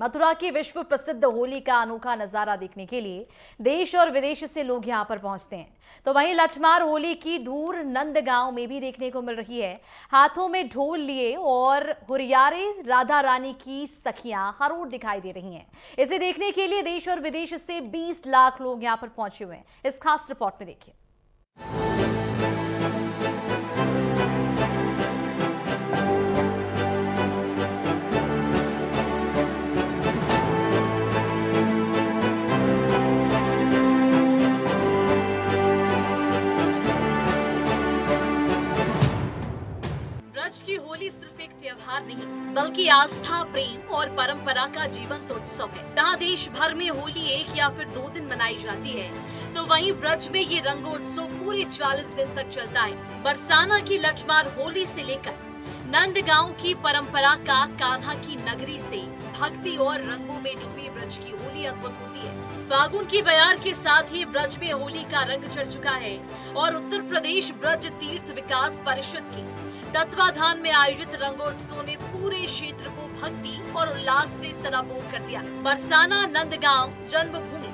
मथुरा की विश्व प्रसिद्ध होली का अनोखा नजारा देखने के लिए देश और विदेश से लोग यहां पर पहुंचते हैं। तो वहीं लठमार होली की धूर नंदगांव में भी देखने को मिल रही है। हाथों में ढोल लिए और हुरियारे राधा रानी की सखियां हर ओर दिखाई दे रही हैं। इसे देखने के लिए देश और विदेश से 20 लाख लोग यहां पर पहुंचे हुए हैं। इस खास रिपोर्ट में देखिए। ब्रज की होली सिर्फ एक त्योहार नहीं बल्कि आस्था, प्रेम और परंपरा का जीवंत उत्सव है। जहाँ देश भर में होली 1 या फिर 2 दिन मनाई जाती है, तो वहीं ब्रज में ये रंगोत्सव पूरे 40 दिन तक चलता है। बरसाना की लठमार होली से लेकर नंदगांव की परंपरा का कान्हा की नगरी से भक्ति और रंगों में डूबी ब्रज की होली अद्भुत होती है। फागुन की बयार के साथ ही ब्रज में होली का रंग चढ़ चुका है और उत्तर प्रदेश ब्रज तीर्थ विकास परिषद की तत्वाधान में आयोजित रंगोत्सव ने पूरे क्षेत्र को भक्ति और उल्लास से सराबोर कर दिया। बरसाना, नंदगांव, जन्मभूमि,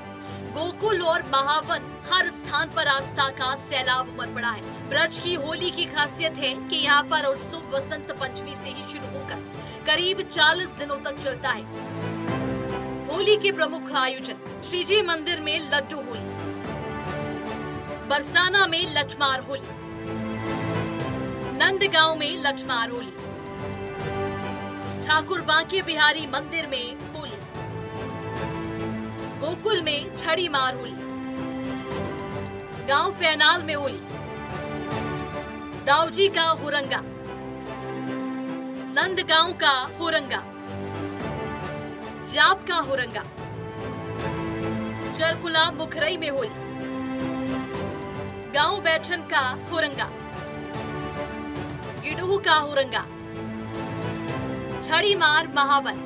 गोकुल और महावन हर स्थान पर आस्था का सैलाब उमड़ पड़ा है। ब्रज की होली की खासियत है कि यहाँ पर उत्सव वसंत पंचमी से ही शुरू होकर करीब 40 दिनों तक चलता है। होली के प्रमुख आयोजन श्रीजी मंदिर में लड्डू होली, बरसाना में लठमार होली, नंदगांव में लठमार होली, ठाकुर बांके बिहारी मंदिर में होली, गोकुल में छड़ी मार होली, गांव फैनाल में होली, दाऊजी का हुरंगा, नंदगांव का हुरंगा, जाप का हुरंगा, चरकुला मुखरई में होली, गांव बैठन का हुरंगा, गिडूह का हुरंगा, छड़ी मार महावन।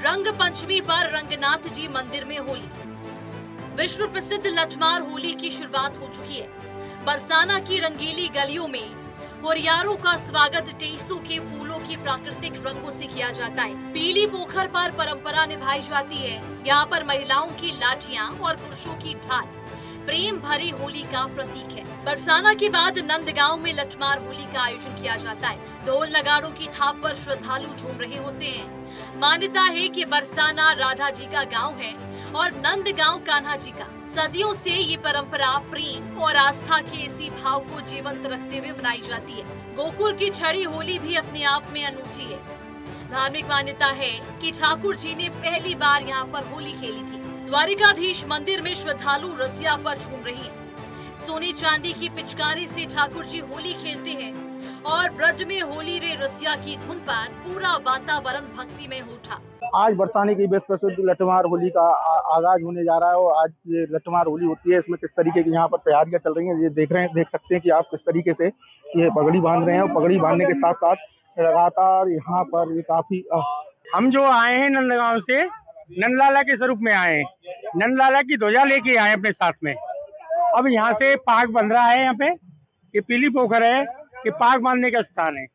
रंग पंचमी पर रंगनाथ जी मंदिर में होली। विश्व प्रसिद्ध लठमार होली की शुरुआत हो चुकी है। बरसाना की रंगीली गलियों में होरियारों का स्वागत टेसू के फूलों की प्राकृतिक रंगों से किया जाता है। पीली पोखर पर परंपरा निभाई जाती है। यहाँ पर महिलाओं की लाठियां और पुरुषों की ढाल प्रेम भरी होली का प्रतीक है। बरसाना के बाद नंदगांव में लठमार होली का आयोजन किया जाता है। ढोल नगाड़ों की थाप पर श्रद्धालु झूम रहे होते हैं। मान्यता है कि बरसाना राधा जी का गांव है और नंदगांव कान्हा जी का। सदियों से ये परंपरा प्रेम और आस्था के इसी भाव को जीवंत रखते हुए मनाई जाती है। गोकुल की छड़ी होली भी अपने आप में अनूठी है। धार्मिक मान्यता है कि ठाकुर जी ने पहली बार यहाँ पर होली खेली थी। द्वारिकाधीश मंदिर में श्रद्धालु रसिया पर झूम रही हैं। सोने चांदी की पिचकारी से ठाकुर जी होली खेलते हैं और ब्रज में होली रे रसिया की धुन पर पूरा वातावरण भक्ति में उठा। आज बरसाने की विश्व प्रसिद्ध लठमार होली का आगाज होने जा रहा है और आज ये लठमार होली होती है। इसमें किस तरीके की यहाँ पर तैयारियां चल रही हैं ये देख सकते हैं कि आप किस तरीके से ये पगड़ी बांध रहे हैं। और पगड़ी बांधने के साथ साथ लगातार यहाँ पर ये काफी हम जो आए हैं नंदगांव से नंदलाला के स्वरूप में आए हैं। नंदलाला की ध्वजा लेके आए अपने साथ में। अब यहाँ से पाग बन रहा है। यहाँ पे ये पीली पोखर है, ये पाग बांधने का स्थान है।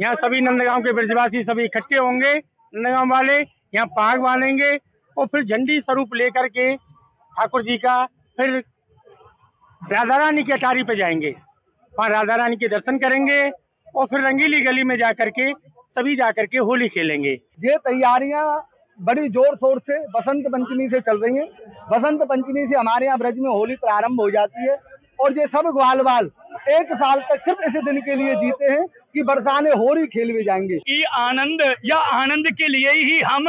यहाँ सभी नंदगांव के ब्रजवासी सभी इकट्ठे होंगे। नंदगांव वाले यहाँ पाग बांधेंगे और फिर झंडी स्वरूप लेकर के ठाकुर जी का फिर राधा रानी की अटारी पे जाएंगे। वहाँ राधा रानी के दर्शन करेंगे और फिर रंगीली गली में जाकर के सभी जाकर के होली खेलेंगे। ये तैयारियां बड़ी जोर शोर से बसंत पंचमी से चल रही हैं। बसंत पंचमी से हमारे यहाँ ब्रज में होली प्रारंभ हो जाती है और ये सब ग्वाल बाल 1 साल तक सिर्फ इस दिन के लिए जीते हैं कि बरसाने होली खेलवे जाएंगे। ये आनंद के लिए ही हम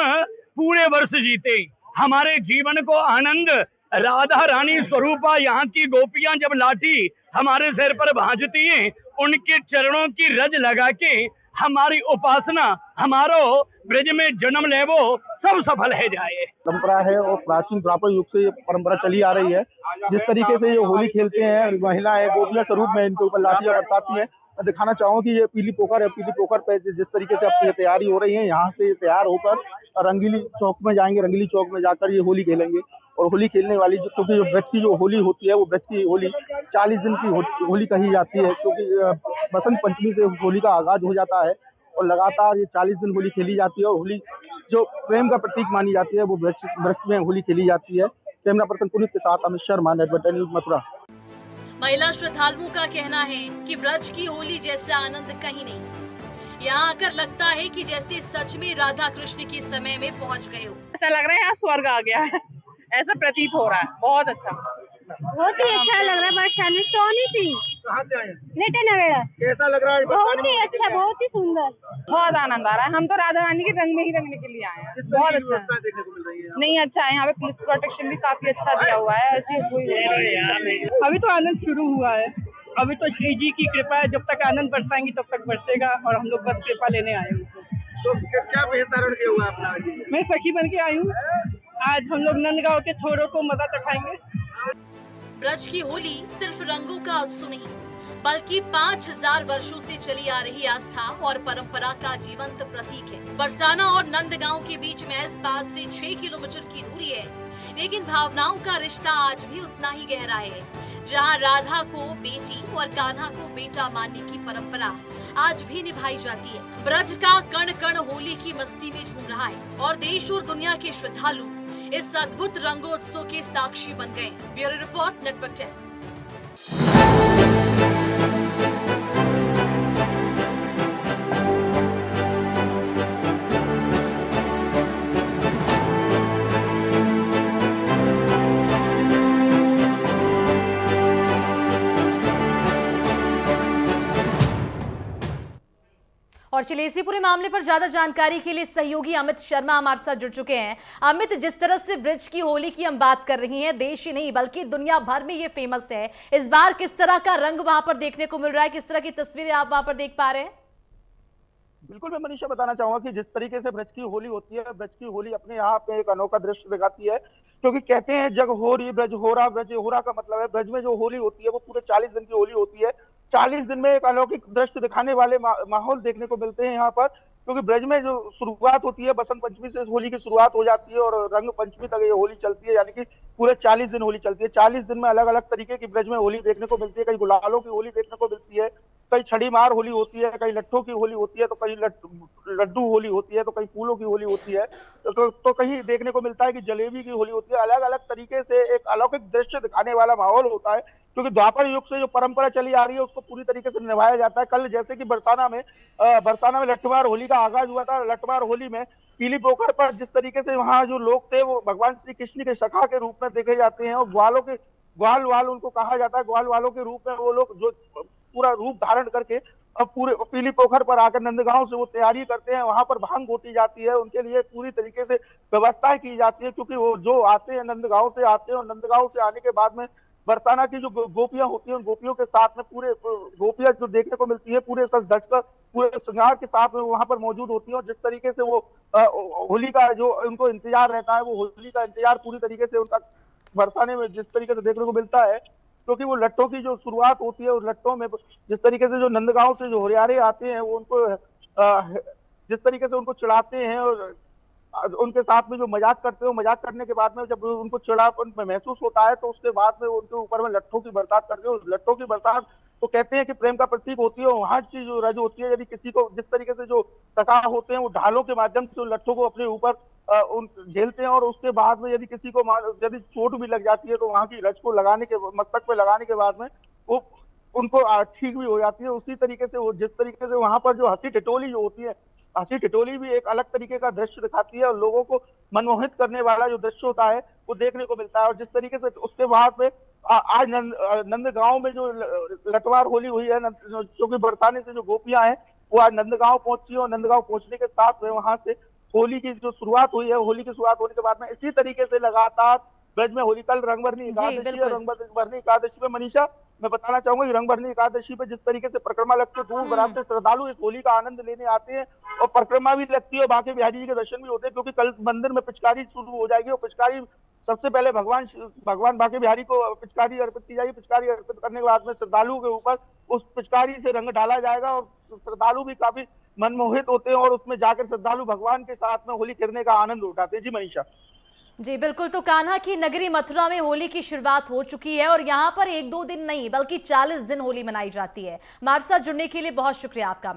पूरे वर्ष जीते। हमारे जीवन को आनंद राधा रानी स्वरूपा यहाँ की गोपियां जब लाठी हमारे सिर पर भाजती हैं, उनके चरणों की रज लगा के हमारी उपासना हमारो ब्रज में जन्म लेवो सब सफल है जाए। परंपरा है और प्राचीन द्वापर युग से ये परंपरा चली आ रही है। जिस तरीके से ये होली खेलते हैं, महिलाएं गोपिया स्वरूप में इनके ऊपर लाठियां बरसाती हैं। मैं दिखाना चाहूँ कि ये पीली पोखर है। पीली पोखर पे जिस तरीके से अब तैयारी हो रही है, यहाँ से तैयार होकर रंगीली चौक में जाएंगे। रंगीली चौक में जाकर ये होली खेलेंगे और होली खेलने वाली क्योंकि जो ब्रज की जो होली होती है वो ब्रज की होली 40 दिन की होली कही जाती है, क्योंकि बसंत पंचमी से होली का आगाज हो जाता है और लगातार ये 40 दिन होली खेली जाती है और होली जो प्रेम का प्रतीक मानी जाती है वो ब्रज में होली खेली जाती है। कैमरा पर्सन पुनीत के साथ अमित शर्मा, नेटवर्क न्यूज, मथुरा। महिला श्रद्धालुओं का कहना है कि ब्रज की होली जैसा आनंद कहीं नहीं। यहाँ आकर लगता है कि जैसे सच में राधा कृष्ण के समय में पहुँच गए हो। ऐसा लग रहा है यहाँ स्वर्ग आ गया है, ऐसा प्रतीत हो रहा है। बहुत अच्छा, बहुत ही अच्छा लग रहा है। सोनी सिंह, कहाँ से आए? नेटे नवेड़ा। कैसा लग रहा है? बहुत ही अच्छा, बहुत ही सुंदर, बहुत आनंद आ रहा है। हम तो राधा रानी के रंग में ही रंगने के लिए आए हैं। बहुत अच्छा देखने को मिल रही है। नहीं, अच्छा है। यहाँ पे पुलिस प्रोटेक्शन भी काफी अच्छा दिया हुआ है। ऐसी कोई अभी तो आनंद शुरू हुआ है, अभी तो श्री जी की कृपा है। जब तक आनंद बरसाएंगी तब तक बरसेगा और हम लोग बस कृपा लेने आए हैं। तो क्या बेहतर के हुआ अपना? मैं सखी बन के आई हूँ। आज हम लोग नंदगांव के छोरों को मजा चखाएंगे। ब्रज की होली सिर्फ रंगों का उत्सव नहीं, बल्कि 5000 वर्षों से चली आ रही आस्था और परंपरा का जीवंत प्रतीक है। बरसाना और नंदगांव के बीच महज 5 से 6 किलोमीटर की दूरी है, लेकिन भावनाओं का रिश्ता आज भी उतना ही गहरा है। जहां राधा को बेटी और कान्हा को बेटा मानने की परंपरा आज भी निभाई जाती है। ब्रज का कण कण होली की मस्ती में झूम रहा है और देश और दुनिया के श्रद्धालु इस अद्भुत रंगोत्सव के साक्षी बन गए। Bureau report, network 10। और चलिए इसी पूरे मामले पर ज्यादा जानकारी के लिए सहयोगी अमित शर्मा हमारे साथ जुड़ चुके हैं। अमित, जिस तरह से ब्रज की होली की हम बात कर रही हैं, देश ही नहीं बल्कि दुनिया भर में ये फेमस है। इस बार किस तरह का रंग वहां पर देखने को मिल रहा है, किस तरह की तस्वीरें आप वहां पर देख पा रहे हैं? बिल्कुल, मैं मनीषा बताना चाहूंगा कि जिस तरीके से ब्रज की होली होती है, ब्रज की होली अपने यहाँ पे एक अनोखा दृश्य दिखाती है। क्योंकि कहते हैं जग होरी ब्रज होरा, ब्रज होरा का मतलब है ब्रज में जो होली होती है वो पूरे 40 दिन की होली होती है। 40 दिन में एक अलौकिक दृश्य दिखाने वाले माहौल देखने को मिलते हैं यहाँ पर। क्योंकि ब्रज में जो शुरुआत होती है बसंत पंचमी से होली की शुरुआत हो जाती है और रंग पंचमी तक ये होली चलती है, यानी कि पूरे 40 दिन होली चलती है। 40 दिन में अलग अलग तरीके की ब्रज में होली देखने को मिलती है। कई गुलालों की होली देखने को मिलती है, कई छड़ी मार होली होती है, कई लट्ठों की होली होती है, तो कई लड्डू होली होती है, तो कई फूलों की होली होती है, तो कहीं देखने को मिलता है कि जलेबी की होली होती है। अलग अलग तरीके से एक अलौकिक दृश्य दिखाने वाला माहौल होता है। क्योंकि द्वापर युग से जो परंपरा चली आ रही है उसको पूरी तरीके से निभाया जाता है। कल जैसे कि बरसाना में लठमार होली का आगाज हुआ था। लठमार होली में पीली पोखर पर जिस तरीके से वहां जो लोग थे वो भगवान श्री कृष्ण के सखा के रूप में देखे जाते हैं और ग्वाल वाल उनको कहा जाता है। ग्वाल वालों के रूप में वो लोग जो पूरा रूप धारण करके अब पूरे पीली पोखर पर आकर नंदगांव से वो तैयारी करते हैं। वहां पर भांग गोती जाती है, उनके लिए पूरी तरीके से व्यवस्थाएं की जाती है। क्योंकि वो जो आते हैं नंदगांव से आते हैं और नंदगांव से आने के बाद में बरसाना की जो गोपियां होती हैं उन गोपियों के साथ में पूरे गोपियां जो देखने को मिलती है पूरे सज धज कर पूरे श्रृंगार के साथ में वहां पर मौजूद होती है। और जिस तरीके से वो होली का जो उनको इंतजार रहता है वो होली का इंतजार पूरी तरीके से उनका बरसाने में जिस तरीके से देखने को मिलता है। क्योंकि वो लट्टों की जो शुरुआत होती है उस लट्टों में जिस तरीके से जो नंदगांव से जो होरियारे आते हैं वो उनको जिस तरीके से उनको चढ़ाते हैं और उनके साथ में जो मजाक करते हैं, मजाक करने के बाद में जब उनको चिड़ापन महसूस होता है तो उसके बाद में उनके ऊपर में लट्ठों की बरसात करते हैं। उस लट्ठों की बरसात तो कहते हैं कि प्रेम का प्रतीक होती है। वहां की जो रज होती है, यदि किसी को जिस तरीके से जो सखा होते हैं वो ढालों के माध्यम से लट्ठों को अपने ऊपर झेलते हैं और उसके बाद में यदि किसी को यदि चोट भी लग जाती है तो वहां की रज को लगाने के मस्तक पे लगाने के बाद में वो उनको ठीक भी हो जाती है। उसी तरीके से वो जिस तरीके से वहां पर जो हंसी टिटोली जो होती है, हंसी टिटोली भी एक अलग तरीके का दृश्य दिखाती है और लोगों को मनमोहित करने वाला जो दृश्य होता है वो देखने को मिलता है। और जिस तरीके से उसके बाद में आज नंदगांव में जो लटवार होली हुई है, क्योंकि बरसाने से जो गोपियां हैं वो आज नंदगांव पहुंची और नंदगांव पहुंचने के साथ में वहां से होली की जो शुरुआत हुई है, होली की शुरुआत होने के बाद में इसी तरीके से लगातार ब्रज में होली कल रंगभरनी एकादशी है। रंगभरनी एकादशी में मनीषा मैं बताना चाहूंगा कि रंगभरनी एकादशी पे जिस तरीके से परिक्रमा लगती है, दूर दराज से श्रद्धालु इस होली का आनंद लेने आते हैं और परिक्रमा भी लगती है और बाकी बिहारी जी के दर्शन भी होते हैं। क्योंकि कल मंदिर में पिचकारी शुरू हो जाएगी और पिचकारी सबसे पहले भगवान बाके बिहारी को पिचकारी अर्पित की जाएगी। पिचकारी अर्पित करने के बाद में श्रद्धालुओं के ऊपर उस पिचकारी से रंग डाला जाएगा और श्रद्धालु भी काफी मनमोहित होते हैं और उसमें जाकर श्रद्धालु भगवान के साथ में होली खेलने का आनंद उठाते हैं। जी मनीषा। जी बिल्कुल, तो कान्हा की नगरी मथुरा में होली की शुरुआत हो चुकी है और यहाँ पर 1-2 दिन नहीं बल्कि 40 दिन होली मनाई जाती है। हमारे साथ जुड़ने के लिए बहुत शुक्रिया आपका।